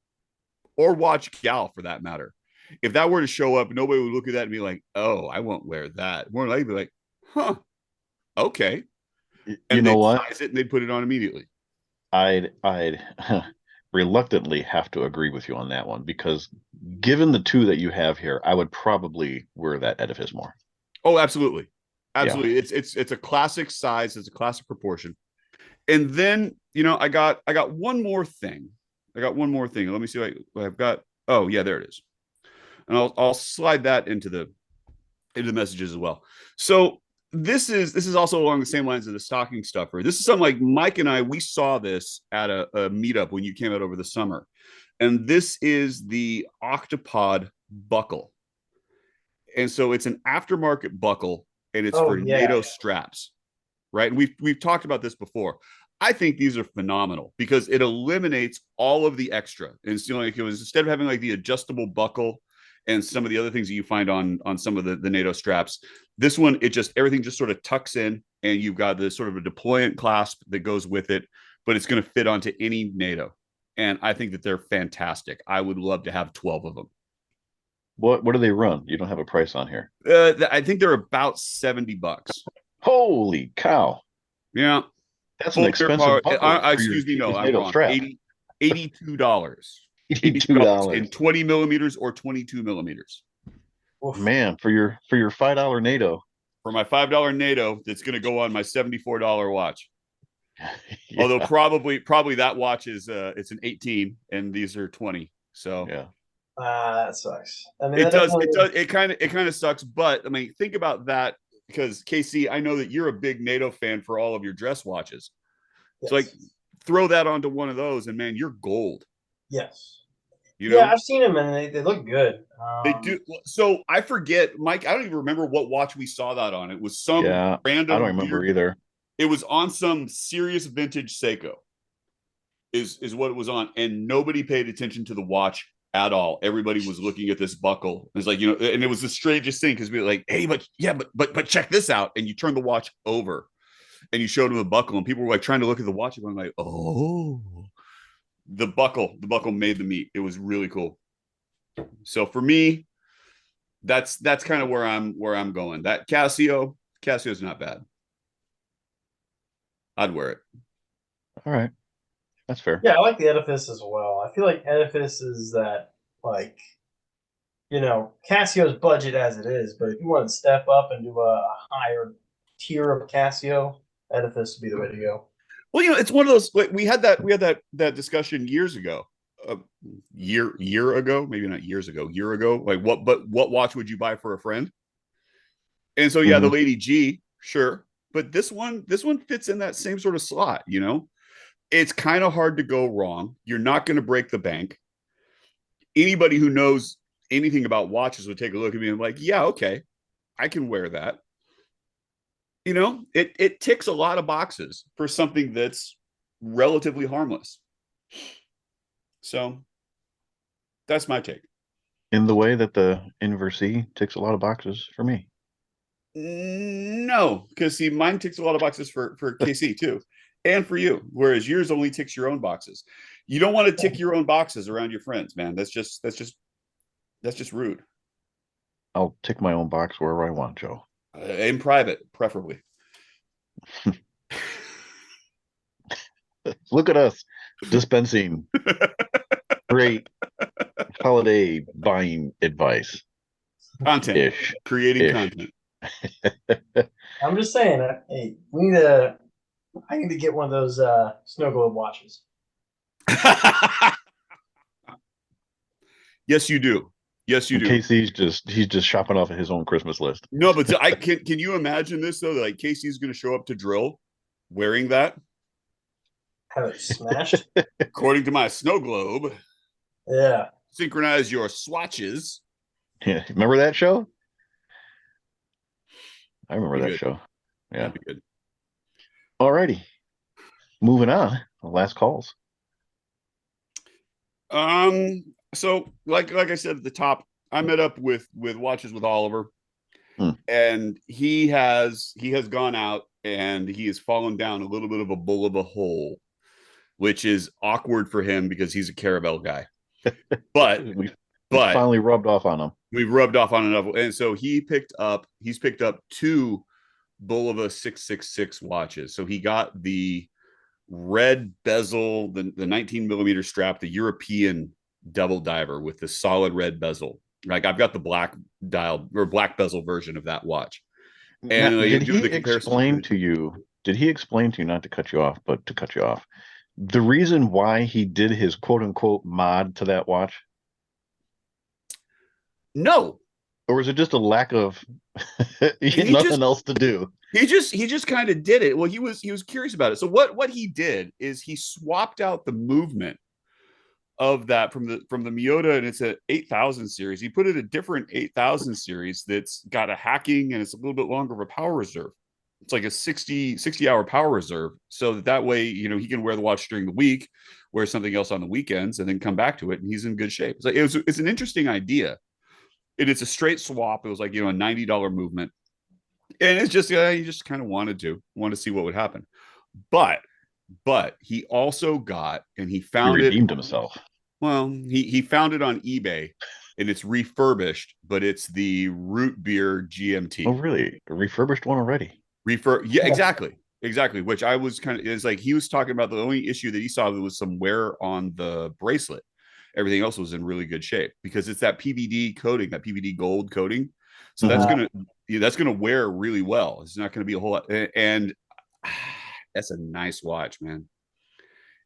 or watch gal for that matter, if that were to show up, nobody would look at that and be like, "Oh, I won't wear that." More likely be like, "Huh, okay." And know they'd what? size it and they'd put it on immediately. I'd reluctantly have to agree with you on that one, because given the two that you have here, I would probably wear that edifice more. Oh, absolutely. Absolutely. Yeah. It's a classic size, it's a classic proportion. And then, I got one more thing. Let me see what I've got. Oh, yeah, there it is. And I'll slide that into the messages as well. So this is also along the same lines of the stocking stuffer. This is something like Mike and I, we saw this at a meetup when you came out over the summer. And this is the Octopod buckle. And so it's an aftermarket buckle, and it's for NATO straps, right? And we've talked about this before. I think these are phenomenal because it eliminates all of the extra. And it's like it was, instead of having like the adjustable buckle and some of the other things that you find on some of the NATO straps, this one, everything just sort of tucks in, and you've got this sort of a deployant clasp that goes with it, but it's going to fit onto any NATO. And I think that they're fantastic. I would love to have 12 of them. What do they run? You don't have a price on here. I think they're about $70. Holy cow. Yeah. That's an expensive buckle. Excuse me, no, I'm wrong. $82. $82 in 20 millimeters or 22 millimeters. Man, for your $5 NATO. For my $5 NATO, that's going to go on my $74 watch. Yeah. Although probably that watch is it's an 18 and these are 20. So yeah. That sucks. I mean, it kind of sucks, but I mean, think about that, because KC, I know that you're a big NATO fan for all of your dress watches. Yes. So like throw that onto one of those and man, you're gold. Yes. Yeah, I've seen them and they look good. They do. So I forget, Mike, I don't even remember what watch we saw that on. It was some random. I don't remember either. It was on some serious vintage Seiko is what it was on. And nobody paid attention to the watch at all. Everybody was looking at this buckle. It's like, and it was the strangest thing, because we were like, hey, but check this out. And you turn the watch over and you showed them the buckle, and people were like trying to look at the watch and going like, oh, the buckle made the meet. It was really cool. So for me, that's kind of where I'm going. That Casio's not bad. I'd wear it. All right. That's fair. Yeah, I like the edifice as well. I feel like edifice is that, like, Casio's budget as it is, but if you want to step up and do a higher tier of Casio, edifice would be the way to go. Well, it's one of those, like, we had that discussion years ago. Year ago, maybe not years ago, year ago. Like, what watch would you buy for a friend? And so the Lady G, sure. But this one fits in that same sort of slot, It's kind of hard to go wrong. You're not going to break the bank. Anybody who knows anything about watches would take a look at me and be like, yeah, okay, I can wear that. It ticks a lot of boxes for something that's relatively harmless. So that's my take. In the way that the Inverse ticks a lot of boxes for me. No, because see, mine ticks a lot of boxes for KC too, and for you, whereas yours only ticks your own boxes. You don't want to tick your own boxes around your friends, man. That's just rude. I'll tick my own box wherever I want, Joe. In private, preferably. Look at us dispensing great holiday buying advice. Content. Creating content. I'm just saying, hey, I need to get one of those snow globe watches. Yes, you do. Yes, you do. Casey's he's just shopping off of his own Christmas list. No, but can you imagine this though? Like Casey's going to show up to drill wearing that. Have it smashed. According to my snow globe. Yeah. Synchronize your swatches. Yeah. Remember that show? I remember that show. Yeah. That'd be good. All righty. Moving on. Last calls. So like I said at the top, I met up with Watches with Oliver, and he has gone out and he has fallen down a little bit of a bull of a hole, which is awkward for him because he's a Caravelle guy. But we finally rubbed off on him. We've rubbed off on enough, and so he's picked up two Bulova 666 watches. So he got the red bezel, the 19 millimeter strap, the European double diver with the solid red bezel. Like I've got the black dial or black bezel version of that watch. And now, did he the explain to you? Did he explain to you, not to cut you off, but to cut you off, the reason why he did his quote unquote mod to that watch? No. Or is it just a lack of nothing else to do? He just kind of did it. Well, he was curious about it. So what he did is he swapped out the movement of that from the Miyota, and it's a 8000 series. He put it a different 8000 series that's got a hacking and it's a little bit longer of a power reserve. It's like a 60 hour power reserve, so that way, you know, he can wear the watch during the week, wear something else on the weekends, and then come back to it, and he's in good shape. It's an interesting idea. It's a straight swap. It was like, you know, a $90 movement. And it's just, he just kind of wanted to see what would happen. But he also got, and he found he redeemed himself. Well, he found it on eBay, and it's refurbished, but it's the root beer GMT. Oh, really? A refurbished one already? Yeah, exactly. Which I was kind of, is like, he was talking about the only issue that he saw was some wear on the bracelet. Everything else was in really good shape because it's that PVD coating, that PVD gold coating. So that's gonna wear really well. It's not gonna be a whole lot. And that's a nice watch, man.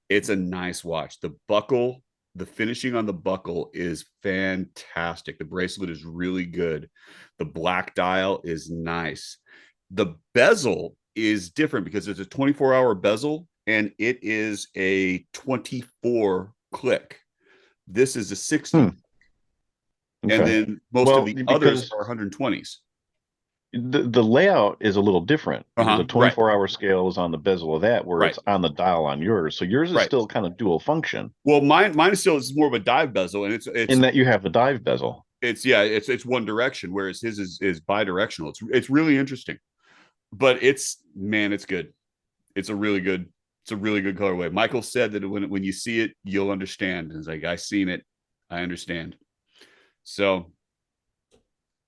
It's a nice watch. The buckle, the finishing on the buckle is fantastic. The bracelet is really good. The black dial is nice. The bezel is different because it's a 24-hour bezel and it is a 24 click. This is a 60. Okay. And then most of the others are 120s. The layout is a little different. The 24-hour scale is on the bezel of that, where it's on the dial on yours. So yours is still kind of dual function. Well, mine is still more of a dive bezel, and it's in that you have the dive bezel. It's one direction, whereas his is bidirectional. It's really interesting, but it's good. It's a really good colorway. Michael said that when you see it, you'll understand. And it's like, I've seen it, I understand. So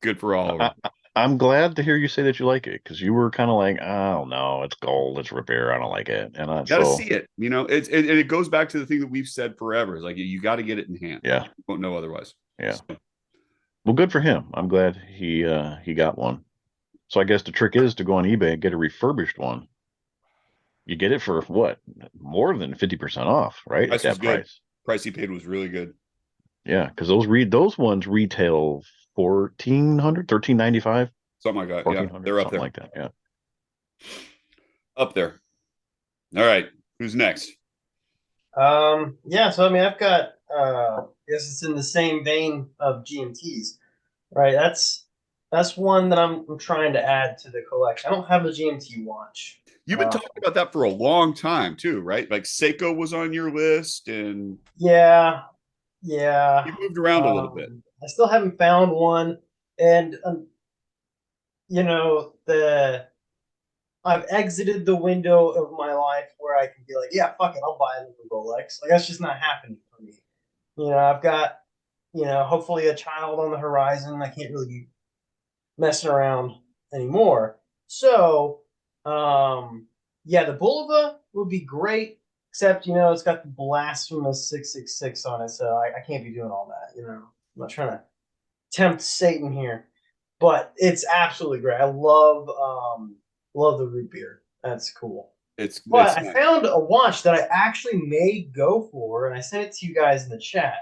good for all of them. I'm glad to hear you say that you like it, because you were kind of like, oh no, it's gold, it's repair, I don't like it. And I gotta see it. You know, it goes back to the thing that we've said forever. It's like you got to get it in hand. Yeah, you won't know otherwise. Yeah. So. Well, good for him. I'm glad he got one. So I guess the trick is to go on eBay and get a refurbished one. You get it for what? More than 50% off, right? At that price. Price he paid was really good. Yeah, because those ones retail $1,400, $1,395, something like that. Yeah, they're up there like that. Yeah, up there. All right, who's next? Yeah. So I mean, I've got. I guess it's in the same vein of GMTs, right? That's one that I'm trying to add to the collection. I don't have a GMT watch. You've been talking about that for a long time too, right? Like Seiko was on your list, and yeah. You moved around a little bit. I still haven't found one, and you know, I've exited the window of my life where I can be like, yeah, fuck it, I'll buy a little Rolex. Like, that's just not happening for me. You know, I've got, you know, hopefully a child on the horizon. I can't really be messing around anymore. So, yeah, the Bulova would be great, except, you know, it's got the blasphemous 666 on it, so I can't be doing all that, you know. I'm not trying to tempt Satan here, but it's absolutely great. I love the root beer. That's cool. But I found a watch that I actually may go for, and I sent it to you guys in the chat.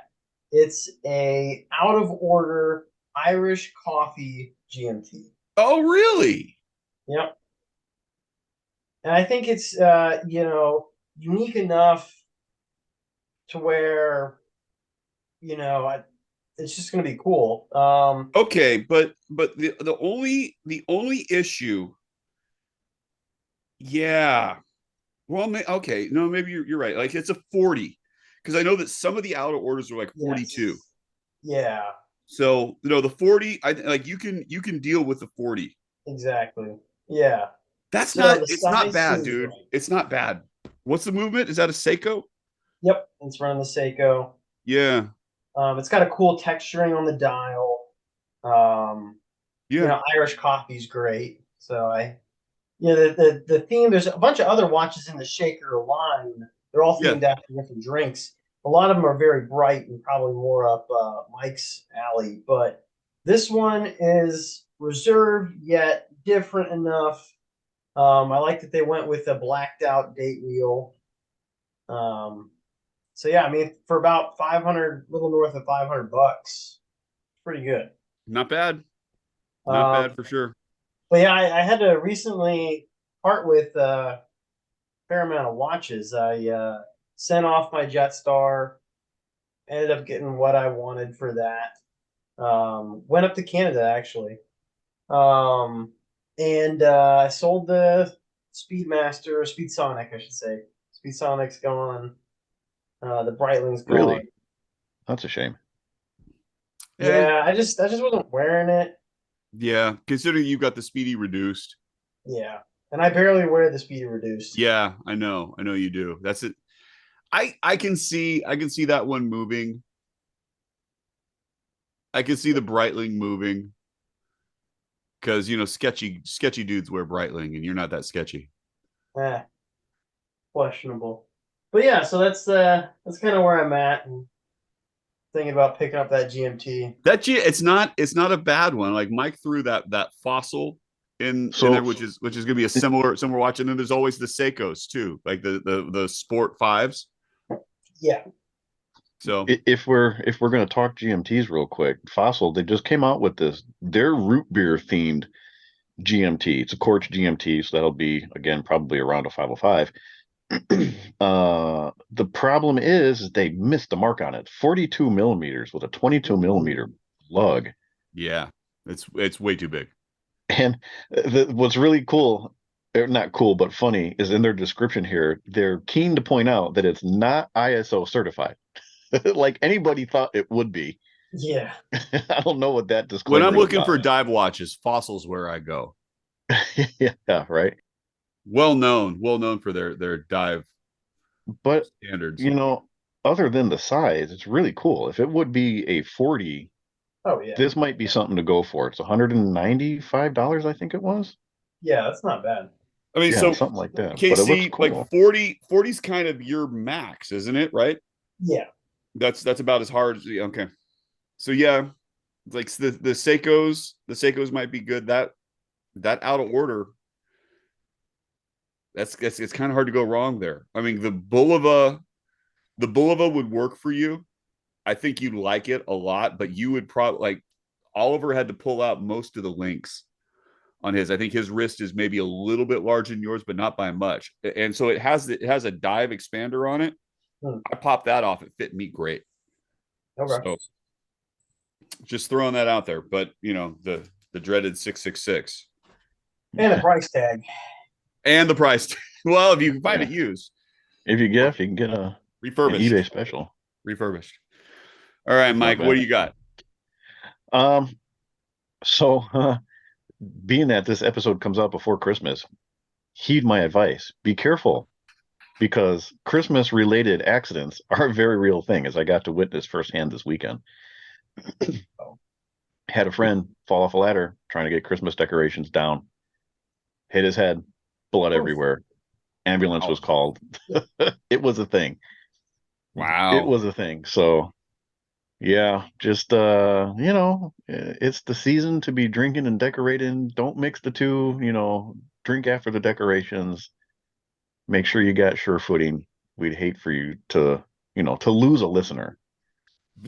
It's a out of order Irish coffee GMT. Oh, really? Yep. And I think it's you know, unique enough to where, you know, it's just going to be cool. Okay, but the only issue. Yeah. Well, okay. No, maybe you're right. Like, it's a 40, because I know that some of the outer orders are like 42. Yes. Yeah. So, you know, the 40, like you can deal with the 40. Exactly. Yeah. It's not bad, dude. Right. It's not bad. What's the movement? Is that a Seiko? Yep, it's running the Seiko. Yeah. It's got a cool texturing on the dial. You know, Irish coffee's great, so I the theme. There's a bunch of other watches in the shaker line. They're all themed after different drinks. A lot of them are very bright and probably more up Mike's alley, but this one is reserved yet different enough. I like that they went with a blacked out date wheel. So yeah, I mean, for about 500, little north of $500, pretty good. Not bad. Not bad for sure. But yeah, I had to recently part with a fair amount of watches. I sent off my Jetstar, ended up getting what I wanted for that. Went up to Canada actually. And I sold the Speedsonic, I should say. Speedsonic's gone. The Breitling's gone. Really? That's a shame. Yeah, I just wasn't wearing it. Yeah, considering you got the Speedy reduced. Yeah, and I barely wear the Speedy reduced. Yeah, I know you do. That's it. I can see that one moving. I can see the Breitling moving because sketchy dudes wear Breitling, and you're not that sketchy. Questionable. But yeah, so that's kind of where I'm at. And thinking about picking up that GMT. It's not a bad one. Like Mike threw that Fossil in there, which is gonna be a similar watch. And then there's always the Seikos too, like the Sport 5s. Yeah. So if we're gonna talk GMTs real quick, Fossil, they just came out with their root beer themed GMT. It's a Quartz GMT, so that'll be again probably around a 505. The problem is they missed the mark on it. 42 millimeters with a 22 millimeter lug. Yeah, it's way too big. And what's really cool, or not cool but funny, is in their description here, they're keen to point out that it's not ISO certified. Like anybody thought it would be. Yeah. I don't know what that disclaimer When I'm looking about. for dive watches, Fossil's where I go. Yeah, right. Well known for their dive standards. Other than the size, it's really cool. If it would be a 40, this might be something to go for. It's $195, I think it was. Yeah, that's not bad. I mean, so something like that. KC, but it looks cool. Like 40's kind of your max, isn't it? Right? Yeah. That's about as hard as okay. So yeah, like the Seikos might be good. That out of order. It's kind of hard to go wrong there. I mean, the Bulova would work for you. I think you'd like it a lot, but you would probably like Oliver had to pull out most of the links on his. I think his wrist is maybe a little bit larger than yours, but not by much. And so it has a dive expander on it. I popped that off. It fit me great. Okay. So just throwing that out there, but the dreaded 666 and the price tag. And the price. Well, if you can find it used. If you can get a refurbished eBay special. Refurbished. All right, Mike, what do you got? So being that this episode comes out before Christmas, heed my advice. Be careful, because Christmas related accidents are a very real thing, as I got to witness firsthand this weekend. Had a friend fall off a ladder trying to get Christmas decorations down, hit his head, blood everywhere. Ambulance was called. It was a thing. Wow. It was a thing. So yeah, just it's the season to be drinking and decorating. Don't mix the two. Drink after the decorations. Make sure you got sure footing. We'd hate for you to lose a listener.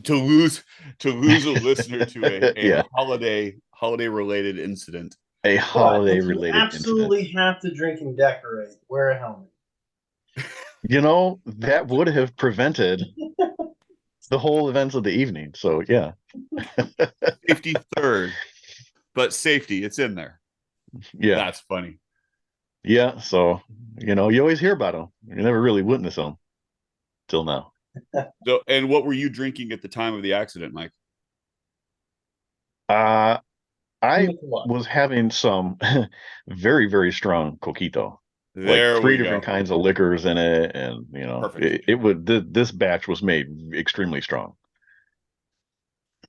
To lose a listener to a holiday related incident. A holiday related incident. Absolutely have to drink and decorate. Wear a helmet. That would have prevented the whole events of the evening. So yeah. Safety third, but safety, it's in there. Yeah. That's funny. Yeah. So, you always hear about them. You never really witness them till now. So, and what were you drinking at the time of the accident, Mike? I was having some very, very strong coquito. Like 3 different kinds of liquors in it, and this batch was made extremely strong.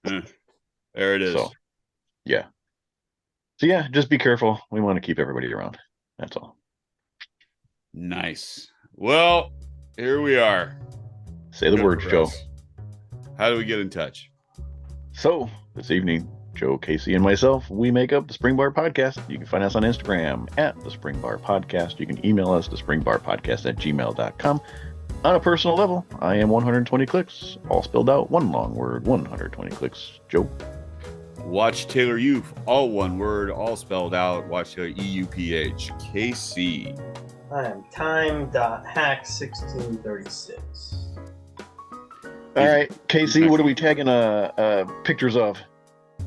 There it is. So yeah, just be careful. We want to keep everybody around. That's all. Nice. Well, here we are. Say the words, Joe. How do we get in touch? So, this evening, Joe, Casey, and myself, we make up the Spring Bar Podcast. You can find us on Instagram at the Spring Bar Podcast. You can email us, thespringbarpodcast@gmail.com. On a personal level, I am 120 clicks, all spelled out, one long word, 120 clicks. Joe. Watch Taylor Youth, all one word, all spelled out. Watch Taylor EUPH. KC. I am time.hack1636. All right, Casey, what are we tagging pictures of?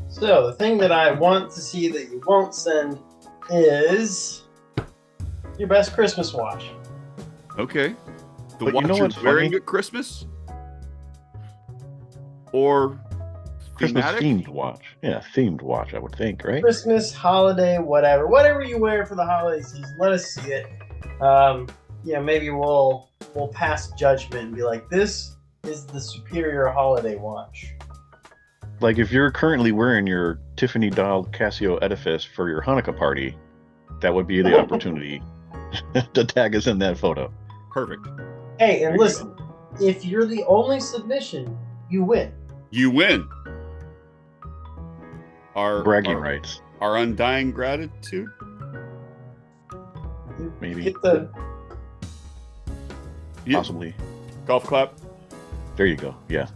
So, the thing that I want to see that you won't send is your best Christmas watch. Okay. The But watch you know you're what's wearing funny? at Christmas? Or Christmas thematic? themed watch. Yeah, themed watch, I would think, right? Christmas, holiday, whatever you wear for the holiday season, let us see it. Maybe we'll pass judgment and be like, this is the superior holiday watch. Like if you're currently wearing your Tiffany dialed Casio Edifice for your Hanukkah party, that would be the opportunity to tag us in that photo. Perfect. Hey, and listen, if you're the only submission, you win. You win. Bragging rights. Our undying gratitude. You Maybe. get the Possibly. Golf clap. There you go. Yeah.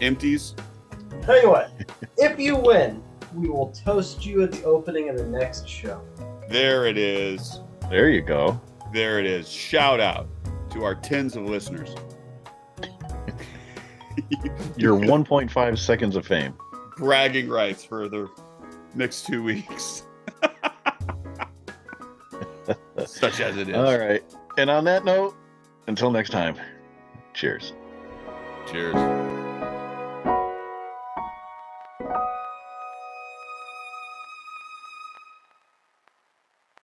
Empties. Tell you what, if you win, we will toast you at the opening of the next show. There it is. There you go. There it is. Shout out to our tens of listeners. Your 1.5 seconds of fame. Bragging rights for the next 2 weeks. Such as it is. All right. And on that note, until next time, cheers. Cheers.